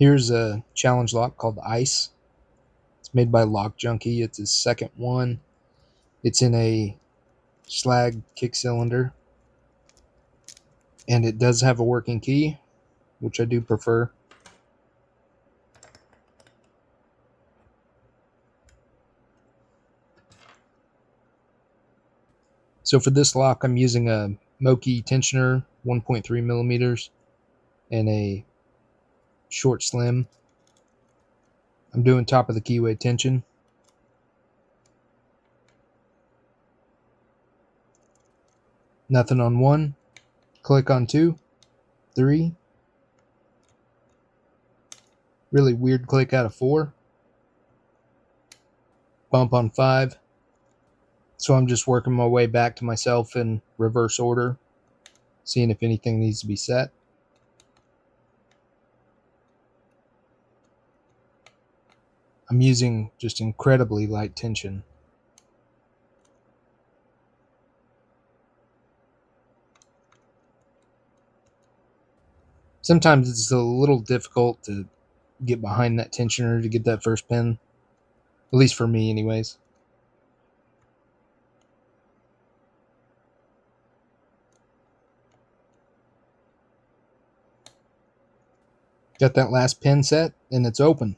Here's a challenge lock called Ice. It's made by Lock Junkie. It's his second one. It's in a slag kick cylinder, and it does have a working key, which I do prefer. So for this lock, I'm using a Moki tensioner, 1.3 millimeters, and a short slim. I'm doing top of the keyway tension. Nothing on 1. Click on 2, 3. Really weird click out of 4. Bump on 5. So I'm just working my way back to myself in reverse order, seeing if anything needs to be set. I'm using just incredibly light tension. Sometimes it's a little difficult to get behind that tensioner to get that first pin, at least for me anyways. Got that last pin set, and it's open.